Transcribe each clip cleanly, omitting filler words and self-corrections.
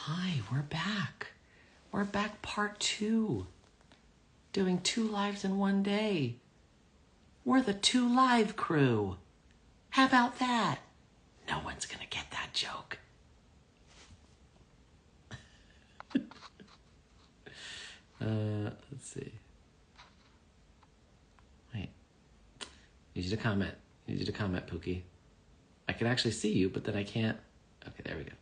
Hi, we're back. We're back part 2. Doing 2 lives in one day. We're the 2 live crew. How about that? No one's gonna get that joke. Let's see. Wait. Need you to comment. Need you to comment, Pookie. I can actually see you, but then I can't. Okay, there we go.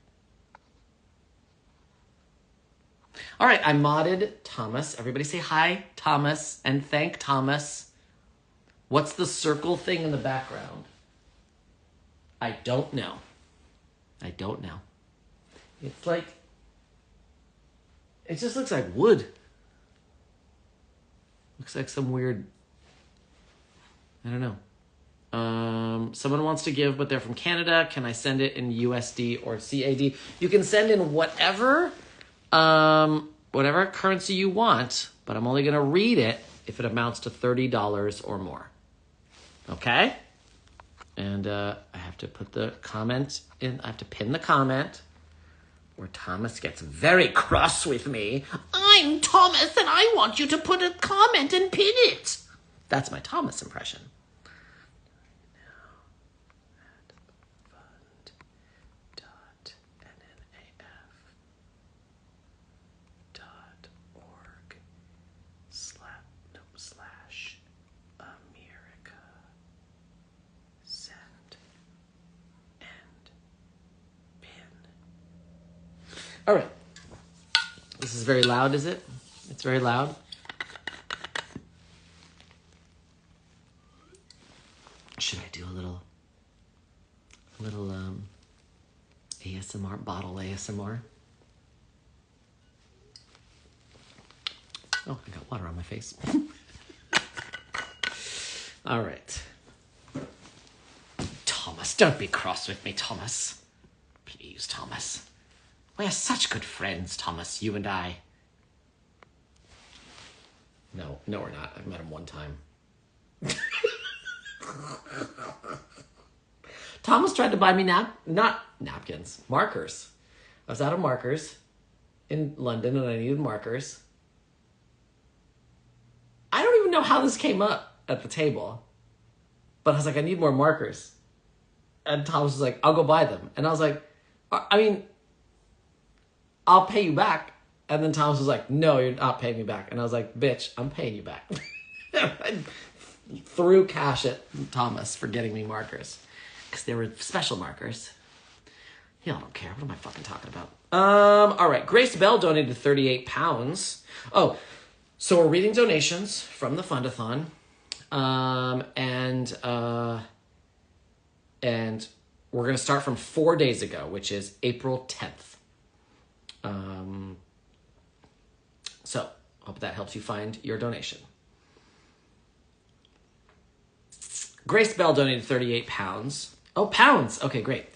All right, I modded Thomas. Everybody say hi, Thomas, and thank Thomas. What's the circle thing in the background? I don't know. I don't know. It's like, it just looks like wood. Looks like some weird, I don't know. Someone wants to give, but they're from Canada. Can I send it in USD or CAD? You can send in whatever currency you want, but I'm only going to read it if it amounts to $30 or more. Okay? And I have to put the comment in. I have to pin the comment where Thomas gets very cross with me. I'm Thomas and I want you to put a comment and pin it. That's my Thomas impression. All right. This is very loud, is it? It's very loud. Should I do a little ASMR, bottle ASMR? Oh, I got water on my face. All right. Thomas, don't be cross with me, Thomas. Please, Thomas. We're such good friends, Thomas, you and I. No, we're not. I've met him one time. Thomas tried to buy me not napkins, markers. I was out of markers in London and I needed markers. I don't even know how this came up at the table, but I was like, I need more markers. And Thomas was like, I'll go buy them. And I was like, I'll pay you back. And then Thomas was like, no, you're not paying me back. And I was like, bitch, I'm paying you back. I threw cash at Thomas for getting me markers. Because they were special markers. Y'all don't care. What am I fucking talking about? All right. Grace Bell donated 38 pounds. Oh, so we're reading donations from the Fundathon. And we're going to start from 4 days ago, which is April 10th. So, hope that helps you find your donation. Grace Bell donated 38 pounds. Oh, pounds. Okay, great.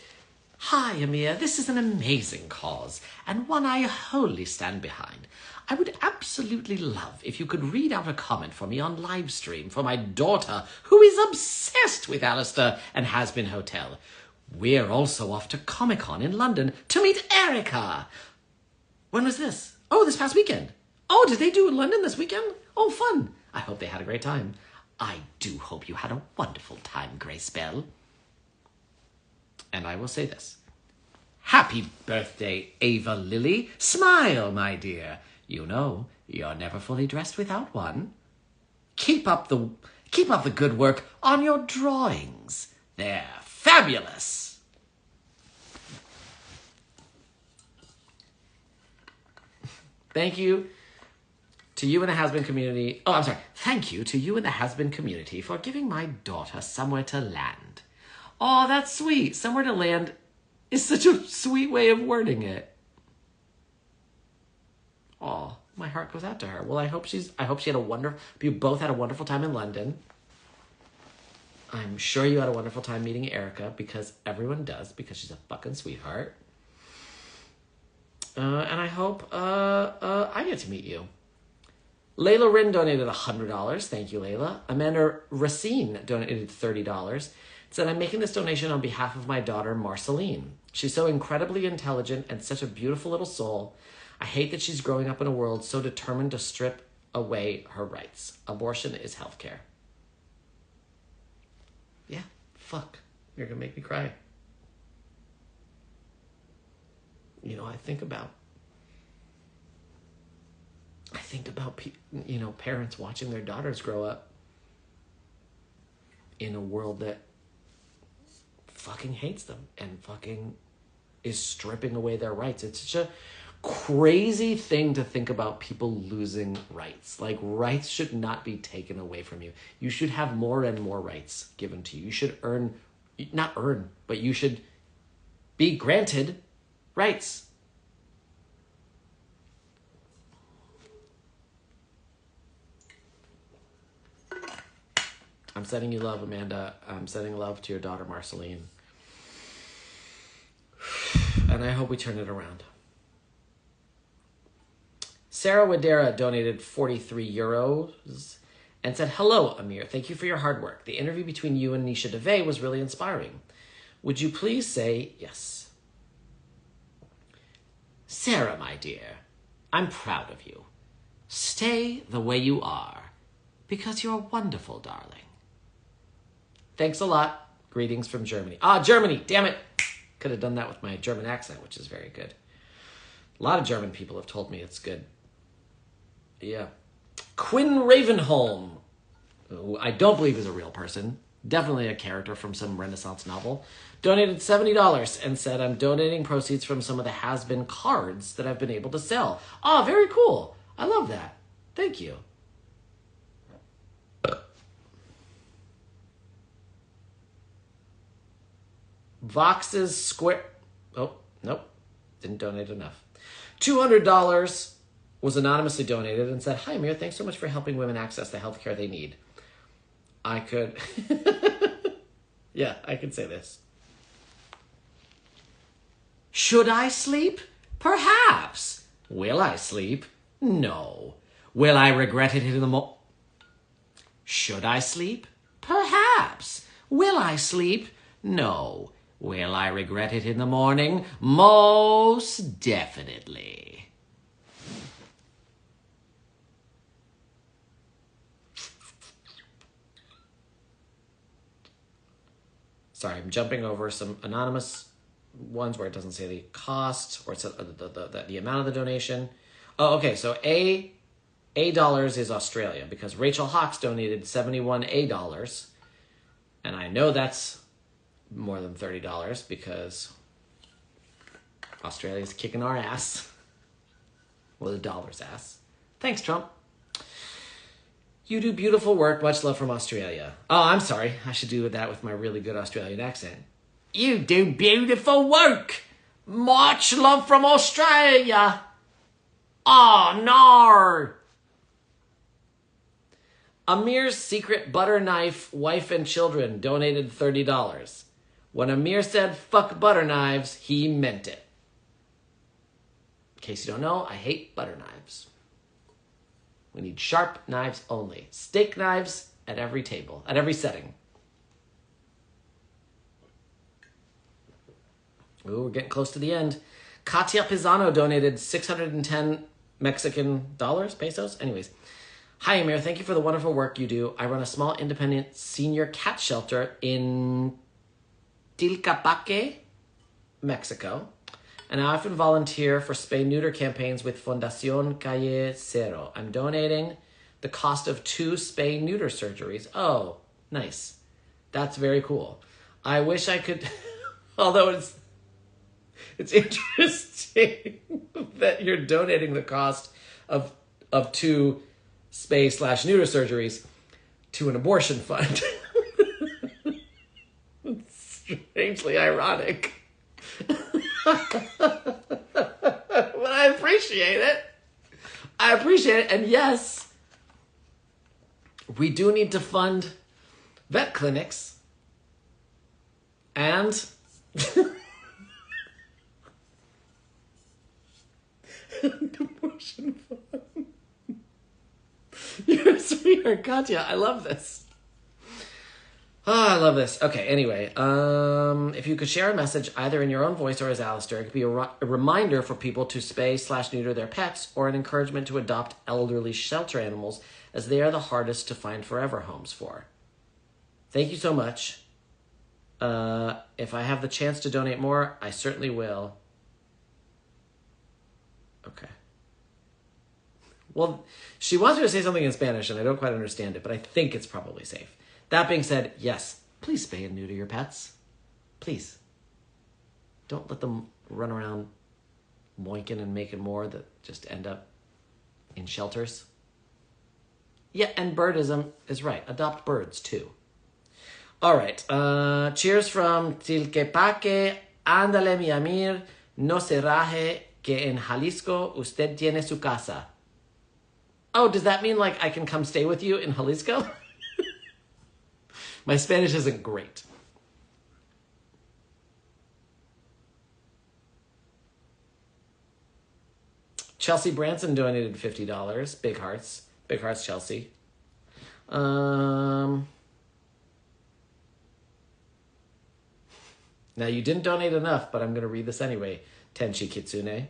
Hi, Amir. This is an amazing cause and one I wholly stand behind. I would absolutely love if you could read out a comment for me on live stream for my daughter, who is obsessed with Alistair and Has Been Hotel. We're also off to Comic-Con in London to meet Erica. When was this? Oh, this past weekend. Oh, did they do London this weekend? Oh, fun. I hope they had a great time. I do hope you had a wonderful time, Grace Bell. And I will say this. Happy birthday, Ava Lily. Smile, my dear. You know, you're never fully dressed without one. Keep up the good work on your drawings. They're fabulous. Thank you to you and the Has Been community. Oh, I'm sorry. Thank you to you and the Has Been community for giving my daughter somewhere to land. Oh, that's sweet. Somewhere to land is such a sweet way of wording it. Oh, my heart goes out to her. Well, I hope she had a wonderful, you both had a wonderful time in London. I'm sure you had a wonderful time meeting Erica, because everyone does, because she's a fucking sweetheart. And I hope I get to meet you. Layla Rin donated $100. Thank you, Layla. Amanda Racine donated $30. said, I'm making this donation on behalf of my daughter, Marceline. She's so incredibly intelligent and such a beautiful little soul. I hate that she's growing up in a world so determined to strip away her rights. Abortion is healthcare. Yeah, fuck. You're going to make me cry. I think about parents watching their daughters grow up in a world that fucking hates them and fucking is stripping away their rights. It's such a crazy thing to think about, people losing rights. Like, rights should not be taken away from you. You should have more and more rights given to you. You should but you should be granted rights. I'm sending you love, Amanda. I'm sending love to your daughter, Marceline. And I hope we turn it around. Sarah Wadera donated 43 euros and said, hello, Amir. Thank you for your hard work. The interview between you and Nisha DeVay was really inspiring. Would you please say yes? Sarah, my dear, I'm proud of you. Stay the way you are, because you're wonderful, darling. Thanks a lot. Greetings from Germany. Germany, damn it. Could have done that with my German accent, which is very good. A lot of German people have told me it's good. Yeah. Quinn Ravenholm, who I don't believe is a real person, definitely a character from some Renaissance novel, donated $70 and said, I'm donating proceeds from some of the has-been cards that I've been able to sell. Very cool. I love that. Thank you. Vox's Square... Oh, nope. Didn't donate enough. $200 was anonymously donated and said, hi, Amir, thanks so much for helping women access the healthcare they need. I could... Yeah, I could say this. Should I sleep? Perhaps. Will I sleep? No. Will I regret it in the morning? Should I sleep? Perhaps. Will I sleep? No. Will I regret it in the morning? Most definitely. Sorry, I'm jumping over some anonymous ones where it doesn't say the cost or it's the amount of the donation. Okay, so A dollars is Australia because Rachel Hawks donated 71 A dollars. And I know that's more than $30 because Australia's kicking our ass. Well, the dollar's ass. Thanks, Trump. You do beautiful work. Much love from Australia. I'm sorry. I should do that with my really good Australian accent. You do beautiful work. Much love from Australia. Oh, no. Amir's secret butter knife wife and children donated $30. When Amir said fuck butter knives, he meant it. In case you don't know, I hate butter knives. We need sharp knives only. Steak knives at every table, at every setting. Ooh, we're getting close to the end. Katia Pisano donated 610 Mexican dollars, pesos. Anyways. Hi, Amir. Thank you for the wonderful work you do. I run a small independent senior cat shelter in Tilcapaque, Mexico. And I often volunteer for spay-neuter campaigns with Fundación Calle Cero. I'm donating the cost of 2 spay-neuter surgeries. Oh, nice. That's very cool. I wish I could... Although it's interesting that you're donating the cost of 2 spay/neuter surgeries to an abortion fund. Strangely ironic. But I appreciate it. And yes, we do need to fund vet clinics and abortion fund. You're a sweetheart, Katya. I love this. Oh, I love this. Okay, anyway, if you could share a message either in your own voice or as Alistair, it could be a reminder for people to spay/neuter their pets or an encouragement to adopt elderly shelter animals as they are the hardest to find forever homes for. Thank you so much. If I have the chance to donate more, I certainly will. Okay. Well, she wants me to say something in Spanish, and I don't quite understand it, but I think it's probably safe. That being said, yes, please spay and neuter your pets. Please. Don't let them run around moinking and making more that just end up in shelters. Yeah, and birdism is right. Adopt birds, too. All right. Cheers from Tilquepaque. Ándale, mi amir. No se raje que en Jalisco usted tiene su casa. Oh, does that mean like I can come stay with you in Jalisco? My Spanish isn't great. Chelsea Branson donated $50. Big hearts. Big hearts, Chelsea. Now, you didn't donate enough, but I'm going to read this anyway, Tenchi Kitsune.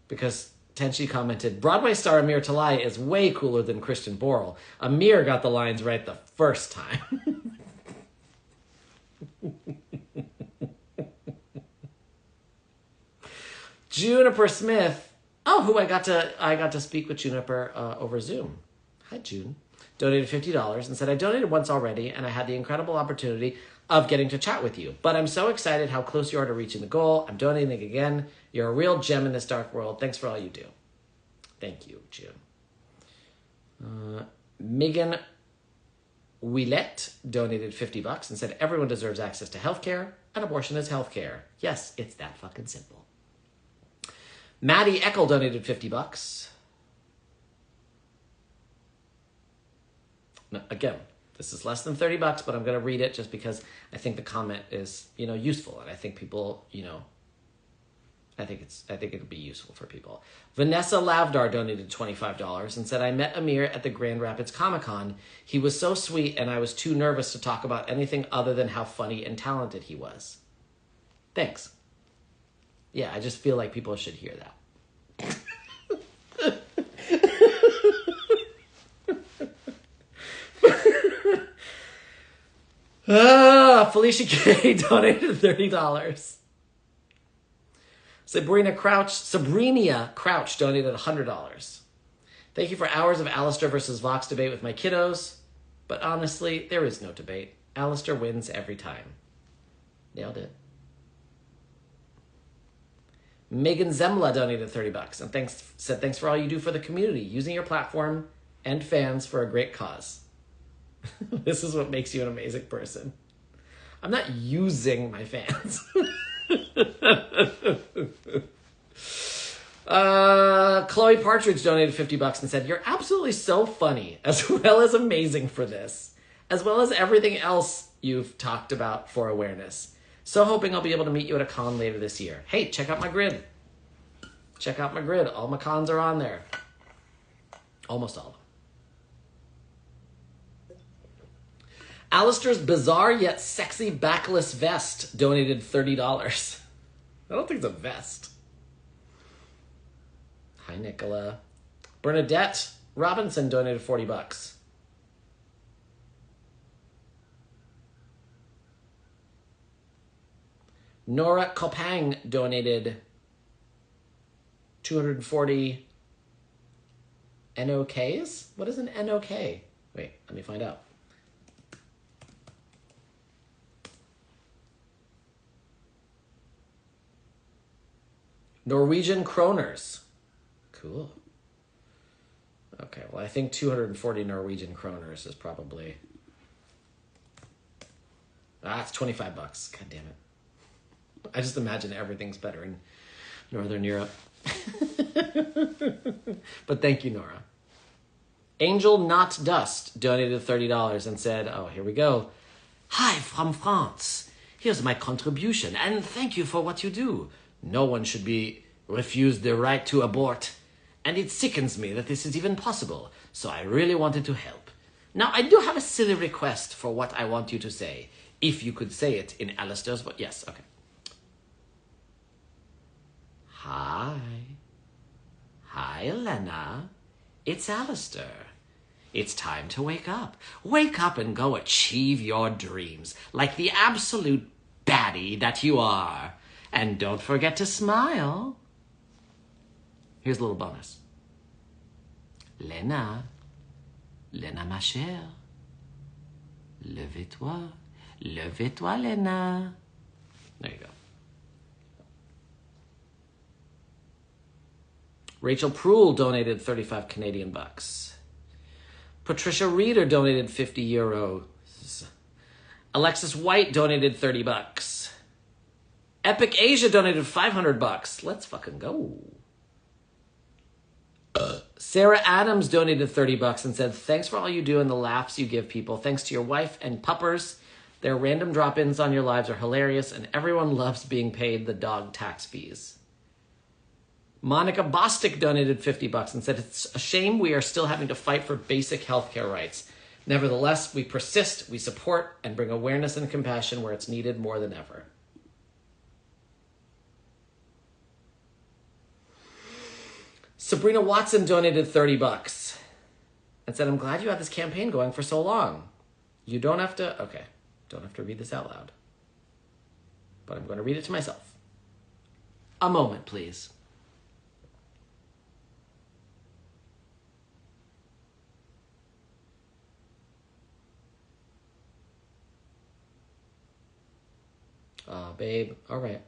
Because Tenchi commented, Broadway star Amir Talai is way cooler than Christian Borle. Amir got the lines right the first time. Juniper Smith. Oh, who I got to speak with Juniper over Zoom. Hi, June. Donated $50 and said, I donated once already, and I had the incredible opportunity of getting to chat with you. But I'm so excited how close you are to reaching the goal. I'm donating again. You're a real gem in this dark world. Thanks for all you do. Thank you, June. Megan Willette donated $50 and said, everyone deserves access to healthcare, and abortion is healthcare. Yes, it's that fucking simple. Maddie Eckel donated $50. Now, again, this is less than $30, but I'm going to read it just because I think the comment is, useful, and I think people, I think it'll be useful for people. Vanessa Lavdar donated $25 and said, I met Amir at the Grand Rapids Comic-Con. He was so sweet, and I was too nervous to talk about anything other than how funny and talented he was. Thanks. Yeah, I just feel like people should hear that. Felicia K donated $30. Sabrina Crouch donated $100. Thank you for hours of Alistair versus Vox debate with my kiddos. But honestly, there is no debate. Alistair wins every time. Nailed it. Megan Zemla donated $30 and said thanks for all you do for the community, using your platform and fans for a great cause. This is what makes you an amazing person. I'm not using my fans. Chloe Partridge donated $50 and said, you're absolutely so funny, as well as amazing for this, as well as everything else you've talked about for awareness. So hoping I'll be able to meet you at a con later this year. Hey, check out my grid. Check out my grid. All my cons are on there. Almost all of them. Alistair's bizarre yet sexy backless vest donated $30. I don't think it's a vest. Hi, Nicola. Bernadette Robinson donated $40. Nora Kopang donated 240 NOKs? What is an NOK? Wait, let me find out. Norwegian kroners. Cool. Okay, well, I think 240 Norwegian kroners is probably... it's $25. God damn it. I just imagine everything's better in Northern Europe. But thank you, Nora. Angel Not Dust donated $30 and said, oh, here we go. Hi, from France. Here's my contribution, and thank you for what you do. No one should be refused the right to abort. And it sickens me that this is even possible, so I really wanted to help. Now, I do have a silly request for what I want you to say. If you could say it in Alistair's voice. Yes, okay. Hi. Hi, Elena. It's Alistair. It's time to wake up. Wake up and go achieve your dreams like the absolute baddie that you are. And don't forget to smile. Here's a little bonus. Lena, ma chère. Levez-toi. Levez-toi, Lena. There you go. Rachel Proul donated 35 Canadian bucks. Patricia Reeder donated 50 euros. Alexis White donated 30 bucks. Epic Asia donated 500 bucks. Let's fucking go. Sarah Adams donated 30 bucks and said, thanks for all you do and the laughs you give people. Thanks to your wife and puppers. Their random drop-ins on your lives are hilarious and everyone loves being paid the dog tax fees. Monica Bostic donated 50 bucks and said, it's a shame we are still having to fight for basic healthcare rights. Nevertheless, we persist, we support, and bring awareness and compassion where it's needed more than ever. Sabrina Watson donated 30 bucks and said, I'm glad you had this campaign going for so long. You don't have to, okay, don't have to read this out loud, but I'm going to read it to myself. A moment, please. Babe, all right.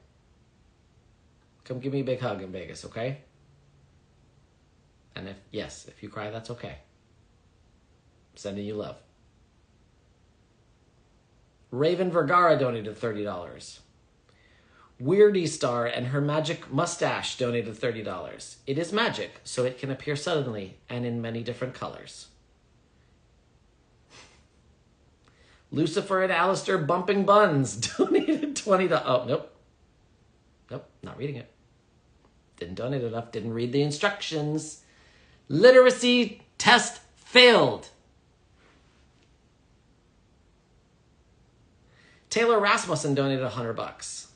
Come give me a big hug in Vegas, okay? And if you cry, that's okay. I'm sending you love. Raven Vergara donated $30. Weirdy Star and her magic mustache donated $30. It is magic, so it can appear suddenly and in many different colors. Lucifer and Alistair Bumping Buns donated $20. Oh, nope. Nope, not reading it. Didn't donate enough, didn't read the instructions. Literacy test failed. Taylor Rasmussen donated $100.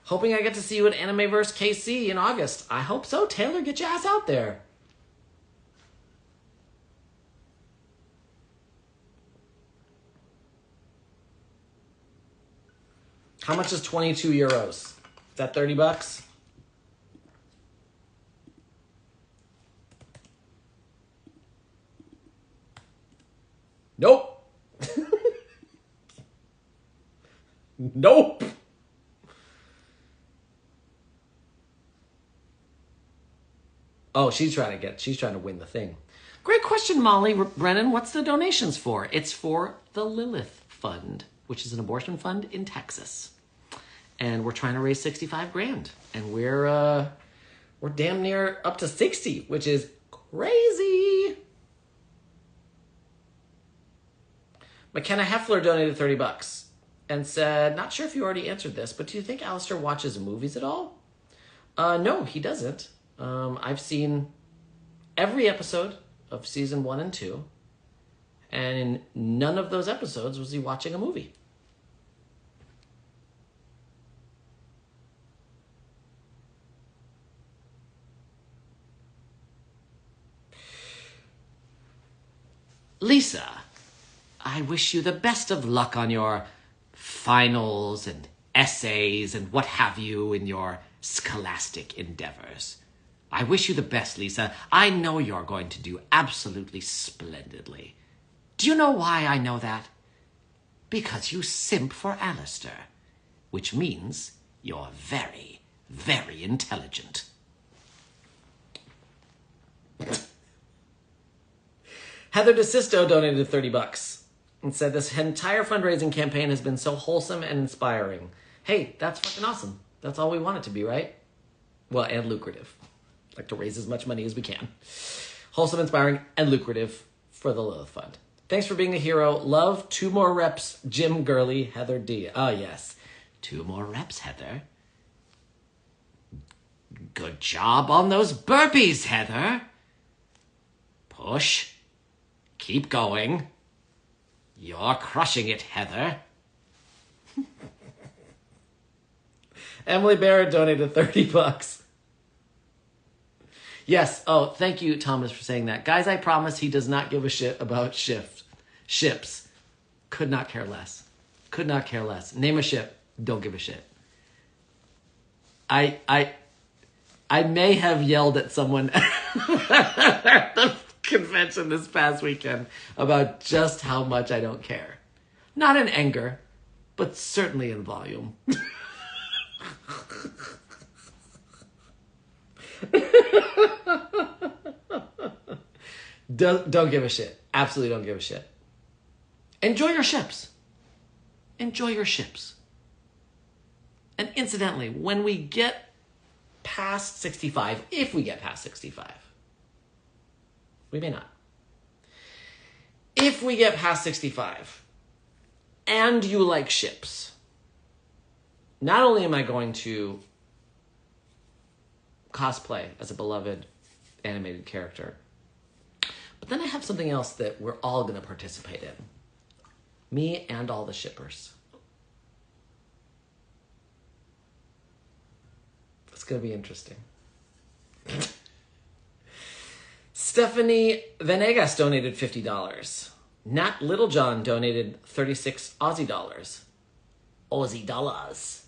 Hoping I get to see you at Animeverse KC in August. I hope so, Taylor. Get your ass out there. How much is 22 euros? Is that 30 bucks? Nope. Nope. Oh, she's trying to win the thing. Great question, Molly Brennan. What's the donations for? It's for the Lilith Fund, which is an abortion fund in Texas. And we're trying to raise 65 grand. And we're damn near up to 60, which is crazy. McKenna Heffler donated 30 bucks and said, not sure if you already answered this, but do you think Alistair watches movies at all? No, he doesn't. I've seen every episode of season 1 and 2, and in none of those episodes was he watching a movie. Lisa, I wish you the best of luck on your finals and essays and what have you in your scholastic endeavors. I wish you the best, Lisa. I know you're going to do absolutely splendidly. Do you know why I know that? Because you simp for Alistair, which means you're very, very intelligent. Heather DeSisto donated 30 bucks and said this entire fundraising campaign has been so wholesome and inspiring. Hey, that's fucking awesome. That's all we want it to be, right? Well, and lucrative. Like to raise as much money as we can. Wholesome, inspiring, and lucrative for the Lilith Fund. Thanks for being a hero. Love, 2 more reps, Jim Gurley, Heather D. Oh, yes. 2 more reps, Heather. Good job on those burpees, Heather. Push. Keep going. You're crushing it, Heather. Emily Barrett donated $30. Yes. Oh, thank you, Thomas, for saying that. Guys, I promise he does not give a shit about ships. Could not care less. Could not care less. Name a ship. Don't give a shit. I may have yelled at someone at the convention this past weekend about just how much I don't care. Not in anger, but certainly in volume. Don't give a shit. Absolutely don't give a shit. Enjoy your ships. Enjoy your ships. And incidentally, when we get past 65, if we get past 65, we may not. If we get past 65 and you like ships, not only am I going to cosplay as a beloved animated character, but then I have something else that we're all going to participate in. Me and all the shippers. It's going to be interesting. Stephanie Venegas donated $50. Nat Littlejohn donated 36 Aussie dollars. Aussie dollars.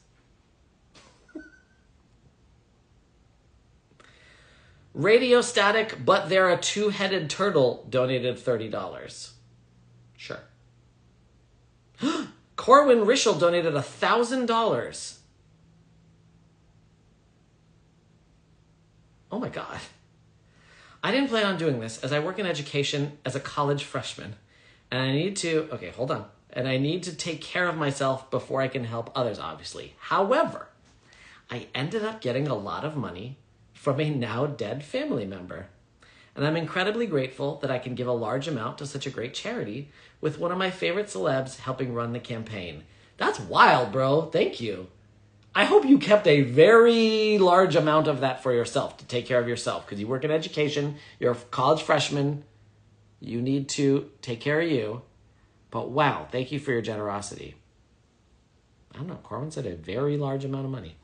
Radio Static, but they're a two-headed turtle, donated $30. Sure. Corwin Rishel donated $1,000. Oh my God. I didn't plan on doing this as I work in education as a college freshman. And I need to, okay, hold on. And I need to take care of myself before I can help others, obviously. However, I ended up getting a lot of money from a now dead family member. And I'm incredibly grateful that I can give a large amount to such a great charity with one of my favorite celebs helping run the campaign. That's wild, bro. Thank you. I hope you kept a very large amount of that for yourself to take care of yourself because you work in education. You're a college freshman. You need to take care of you. But wow, thank you for your generosity. I don't know. Corwin said a very large amount of money.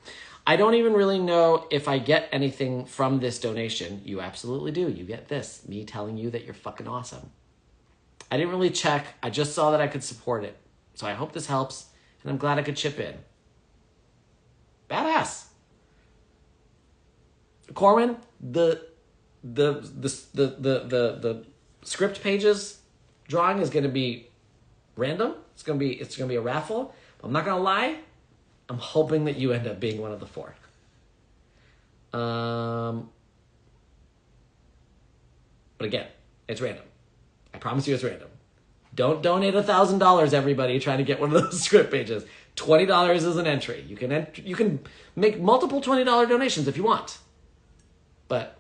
I don't even really know if I get anything from this donation. You absolutely do. You get this. Me telling you that you're fucking awesome. I didn't really check. I just saw that I could support it. So I hope this helps. And I'm glad I could chip in. Badass. Corwin, the script pages drawing is going to be random. It's going to be a raffle. I'm not going to lie. I'm hoping that you end up being one of the 4. But again, it's random. I promise you it's random. Don't donate $1,000, everybody, trying to get one of those script pages. $20 is an entry. You can make multiple $20 donations if you want. But,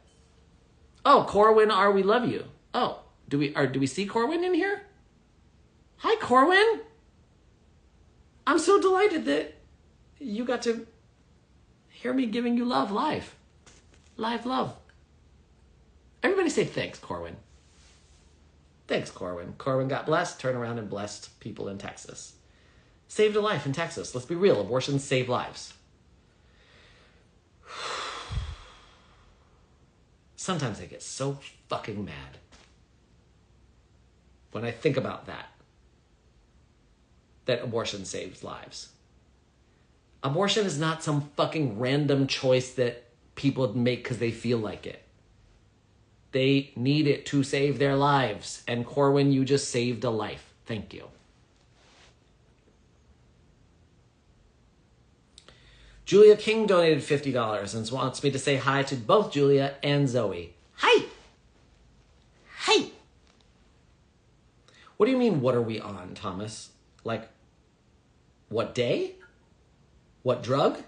oh, Corwin R, we love you. Oh, do we see Corwin in here? Hi, Corwin. I'm so delighted that you got to hear me giving you love live. Live love. Everybody say thanks, Corwin. Thanks, Corwin. Corwin got blessed, turned around and blessed people in Texas. Saved a life in Texas. Let's be real. Abortions save lives. Sometimes I get so fucking mad when I think about that abortion saves lives. Abortion is not some fucking random choice that people make because they feel like it. They need it to save their lives. And Corwin, you just saved a life. Thank you. Julia King donated $50 and wants me to say hi to both Julia and Zoe. Hi. Hi. What do you mean, what are we on, Thomas? Like, what day? What drug?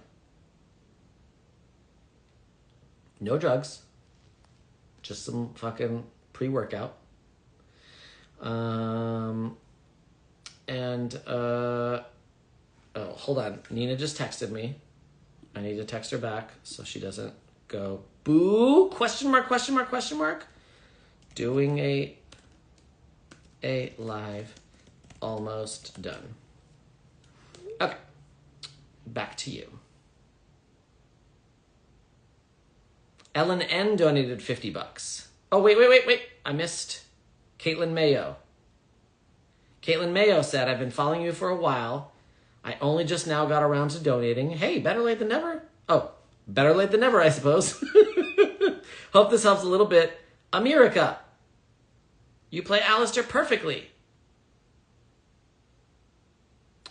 No drugs. Just some fucking pre-workout. Oh, hold on. Nina just texted me. I need to text her back so she doesn't go, boo, question mark, question mark, question mark. Doing a live, almost done. Okay, back to you. Ellen N donated $50. Oh, wait. I missed Caitlin Mayo. Caitlin Mayo said, I've been following you for a while. I only just now got around to donating. Hey, better late than never. Oh, better late than never, I suppose. Hope this helps a little bit. America, you play Alistair perfectly.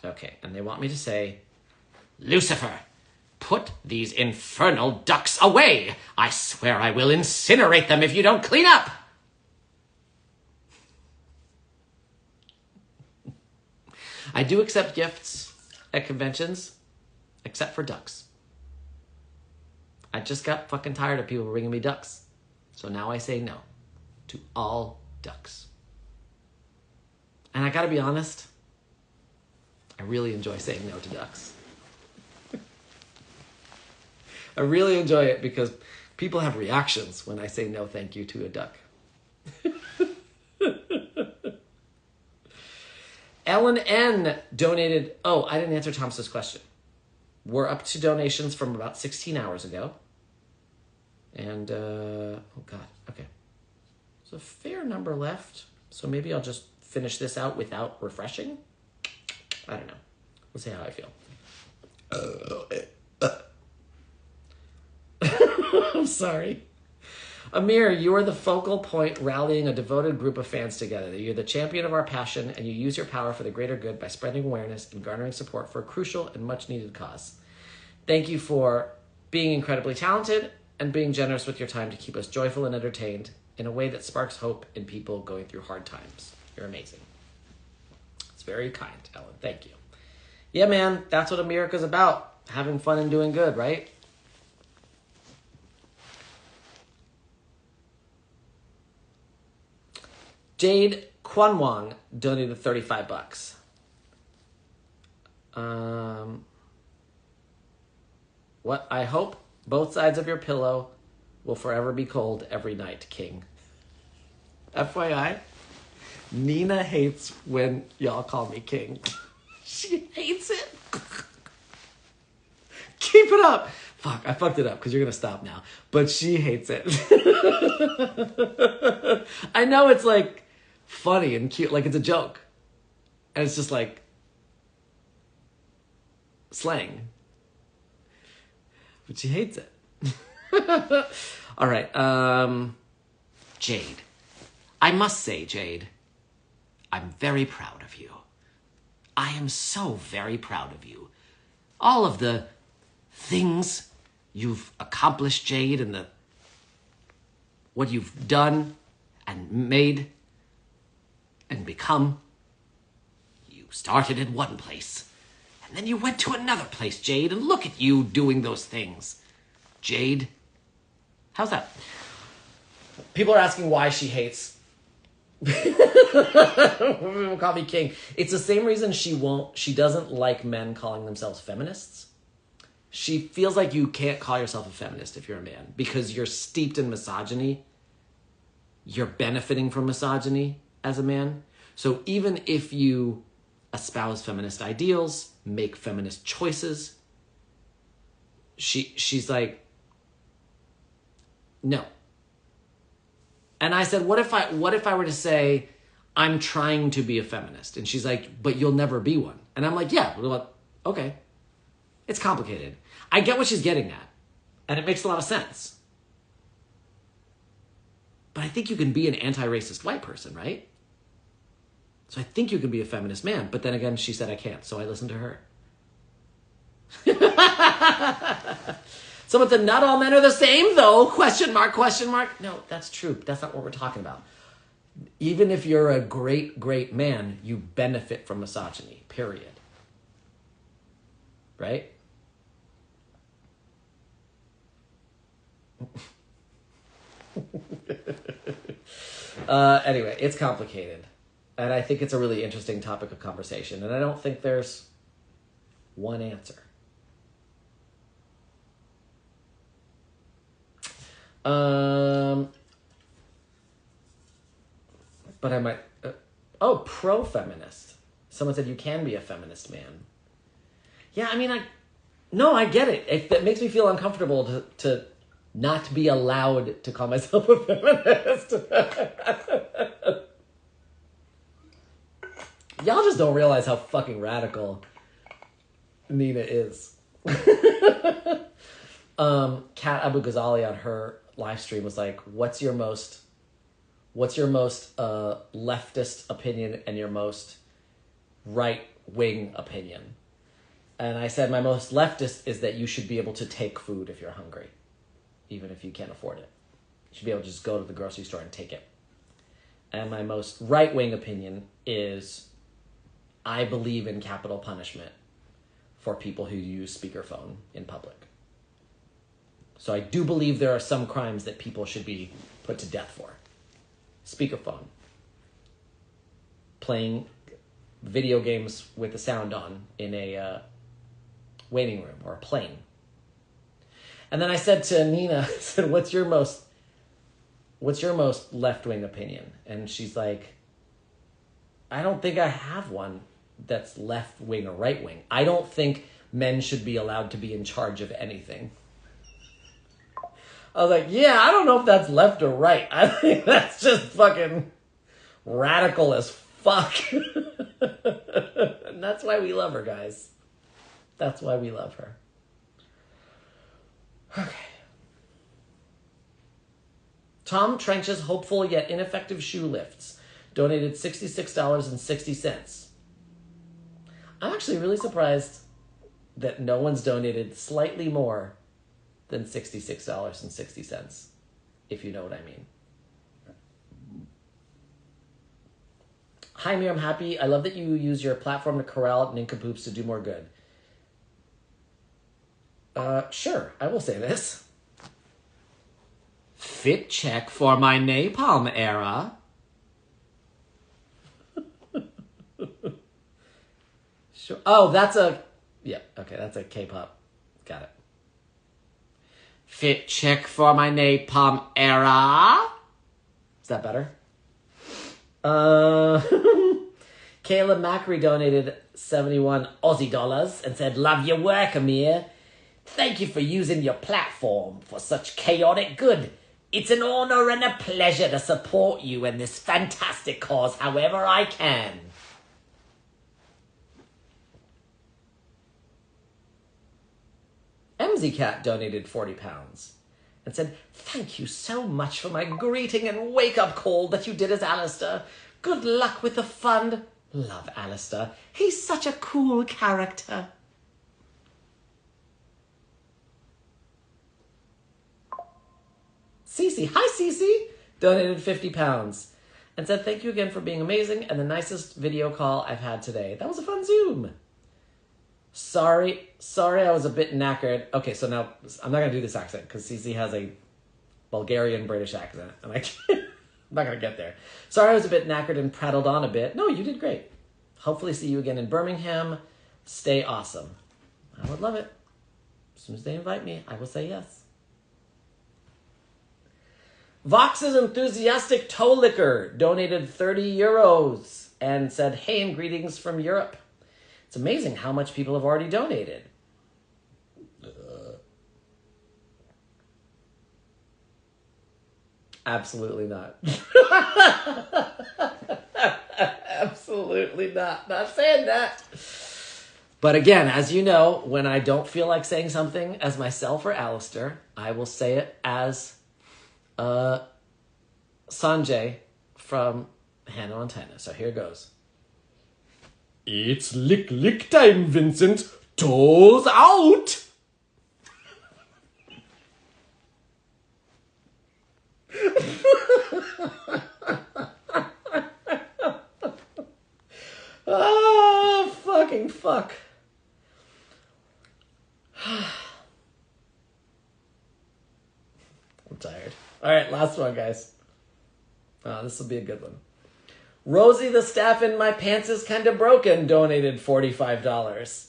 Okay, and they want me to say, Lucifer, put these infernal ducks away. I swear I will incinerate them if you don't clean up. I do accept gifts at conventions, except for ducks. I just got fucking tired of people bringing me ducks. So now I say no to all ducks. And I gotta be honest, I really enjoy saying no to ducks. I really enjoy it because people have reactions when I say no thank you to a duck. Ellen N donated... Oh, I didn't answer Thomas's question. We're up to donations from about 16 hours ago. And, oh God, okay. There's a fair number left. So maybe I'll just finish this out without refreshing. I don't know. We'll see how I feel. I'm sorry. Amir, you are the focal point rallying a devoted group of fans together. You're the champion of our passion, and you use your power for the greater good by spreading awareness and garnering support for a crucial and much-needed cause. Thank you for being incredibly talented and being generous with your time to keep us joyful and entertained in a way that sparks hope in people going through hard times. You're amazing. It's very kind, Ellen. Thank you. Yeah, man, that's what America's about. Having fun and doing good, right? Jade Kwanwang donated $35. What I hope both sides of your pillow will forever be cold every night, King. FYI, Nina hates when y'all call me King. She hates it. Keep it up. Fuck, I fucked it up because you're going to stop now. But she hates it. I know it's like funny and cute, like it's a joke. And it's just like slang. But she hates it. All right. Jade. I must say, Jade, I'm very proud of you. I am so very proud of you. All of the things you've accomplished, Jade, and what you've done and made and become. You started in one place, and then you went to another place, Jade, and look at you doing those things. Jade, how's that? People are asking why she hates people call me King. It's the same reason she doesn't like men calling themselves feminists. She feels like you can't call yourself a feminist if you're a man because you're steeped in misogyny. You're benefiting from misogyny as a man. So even if you espouse feminist ideals, make feminist choices, she's like, no. And I said, what if I were to say, I'm trying to be a feminist? And she's like, but you'll never be one. And I'm like, yeah, well, okay. It's complicated. I get what she's getting at. And it makes a lot of sense. But I think you can be an anti-racist white person, right? So I think you can be a feminist man. But then again, she said I can't. So I listened to her. Someone said, not all men are the same, though. Question mark, question mark. No, that's true. That's not what we're talking about. Even if you're a great, great man, you benefit from misogyny, period. Right? Anyway, it's complicated. And I think it's a really interesting topic of conversation. And I don't think there's one answer. But I might... oh, pro-feminist. Someone said you can be a feminist man. Yeah, I mean, no, I get it. It makes me feel uncomfortable to not be allowed to call myself a feminist. Y'all just don't realize how fucking radical Nina is. Kat Abu Ghazali on her live stream was like, what's your most leftist opinion and your most right-wing opinion? And I said my most leftist is that you should be able to take food if you're hungry, even if you can't afford it. You should be able to just go to the grocery store and take it. And my most right-wing opinion is I believe in capital punishment for people who use speakerphone in public. So I do believe there are some crimes that people should be put to death for. Speakerphone. Playing video games with the sound on in a waiting room or a plane. And then I said to Nina, I said, what's your most left-wing opinion? And she's like, I don't think I have one that's left-wing or right-wing. I don't think men should be allowed to be in charge of anything. I was like, yeah, I don't know if that's left or right. I think that's just fucking radical as fuck. And that's why we love her, guys. That's why we love her. Okay. Tom Trench's hopeful yet ineffective shoe lifts donated $66.60. I'm actually really surprised that no one's donated slightly more than $66.60, if you know what I mean. Hi, Miriam Happy. I love that you use your platform to corral nincompoops to do more good. Sure, I will say this. Fit check for my napalm era. Sure. Oh, that's a K-pop. Got it. Fit check for my napalm era. Is that better? Caleb Macri donated 71 Aussie dollars and said, love your work, Amir. Thank you for using your platform for such chaotic good. It's an honor and a pleasure to support you in this fantastic cause however I can. MZCat donated 40 pounds and said, thank you so much for my greeting and wake-up call that you did as Alistair. Good luck with the fund. Love Alistair. He's such a cool character. Cece, hi Cece, donated 50 pounds and said, thank you again for being amazing and the nicest video call I've had today. That was a fun Zoom. Sorry, I was a bit knackered. Okay, so now I'm not going to do this accent because Cece has a Bulgarian British accent and I can't, I'm not going to get there. Sorry, I was a bit knackered and prattled on a bit. No, you did great. Hopefully see you again in Birmingham. Stay awesome. I would love it. As soon as they invite me, I will say yes. Vox's Enthusiastic Toe Liquor donated 30 euros and said, hey, and greetings from Europe. It's amazing how much people have already donated. Absolutely not. Absolutely not. Not saying that. But again, as you know, when I don't feel like saying something as myself or Alistair, I will say it as Sanjay from Hannah Montana. So here goes. It's lick time, Vincent. Toes out. Oh, fucking fuck. I'm tired. All right, last one, guys. Oh, this will be a good one. Rosie the staff in my pants is kind of broken donated $45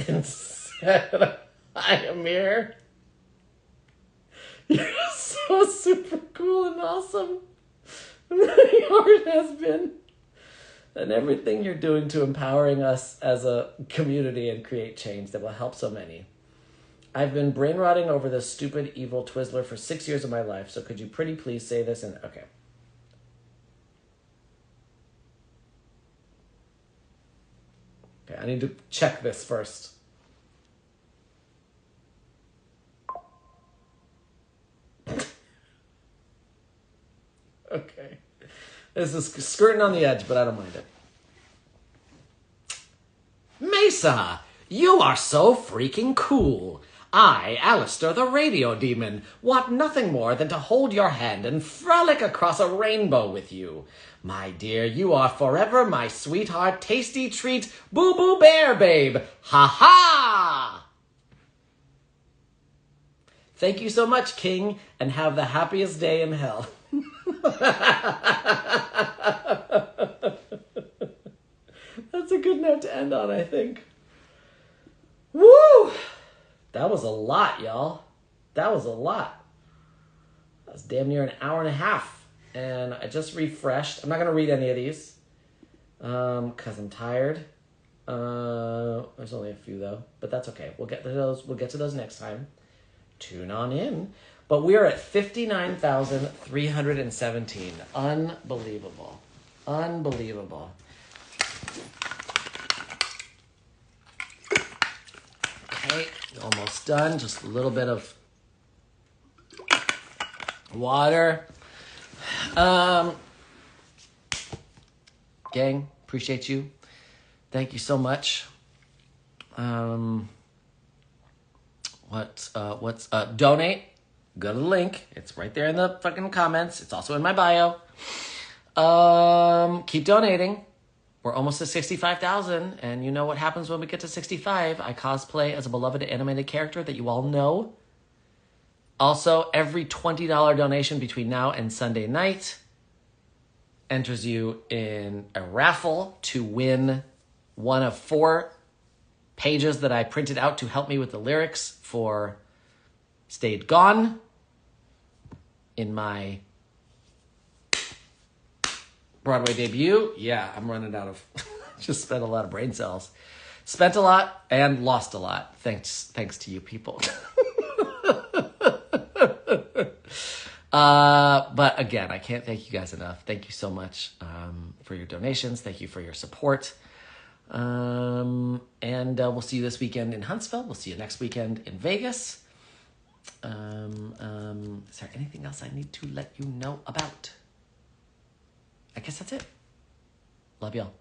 and said, hi, Amir. You're so super cool and awesome. Yours has been. And everything you're doing to empowering us as a community and create change that will help so many. I've been brain rotting over this stupid, evil Twizzler for 6 years of my life, so could you pretty please say this and... Okay. Okay, I need to check this first. Okay. This is skirting on the edge, but I don't mind it. Mesa, you are so freaking cool. I, Alistair the Radio Demon, want nothing more than to hold your hand and frolic across a rainbow with you. My dear, you are forever my sweetheart, tasty treat, boo-boo bear babe. Ha-ha! Thank you so much, King, and have the happiest day in hell. That's a good note to end on, I think. Woo! That was a lot, y'all. That was a lot. That was damn near an hour and a half. And I just refreshed. I'm not going to read any of these because I'm tired. There's only a few, though. But that's okay. We'll get to those. We'll get to those next time. Tune on in. But we are at 59,317. Unbelievable. Unbelievable. Okay, almost done. Just a little bit of water. Gang, appreciate you. Thank you so much. Donate. Go to the link. It's right there in the fucking comments. It's also in my bio. Keep donating. We're almost to 65,000, and you know what happens when we get to 65. I cosplay as a beloved animated character that you all know. Also, every $20 donation between now and Sunday night enters you in a raffle to win one of 4 pages that I printed out to help me with the lyrics for Stayed Gone in my Broadway debut. Yeah, I'm running out of... just spent a lot of brain cells. Spent a lot and lost a lot. Thanks to you people. But again, I can't thank you guys enough. Thank you so much for your donations. Thank you for your support. And we'll see you this weekend in Huntsville. We'll see you next weekend in Vegas. Is there anything else I need to let you know about? I guess that's it. Love y'all.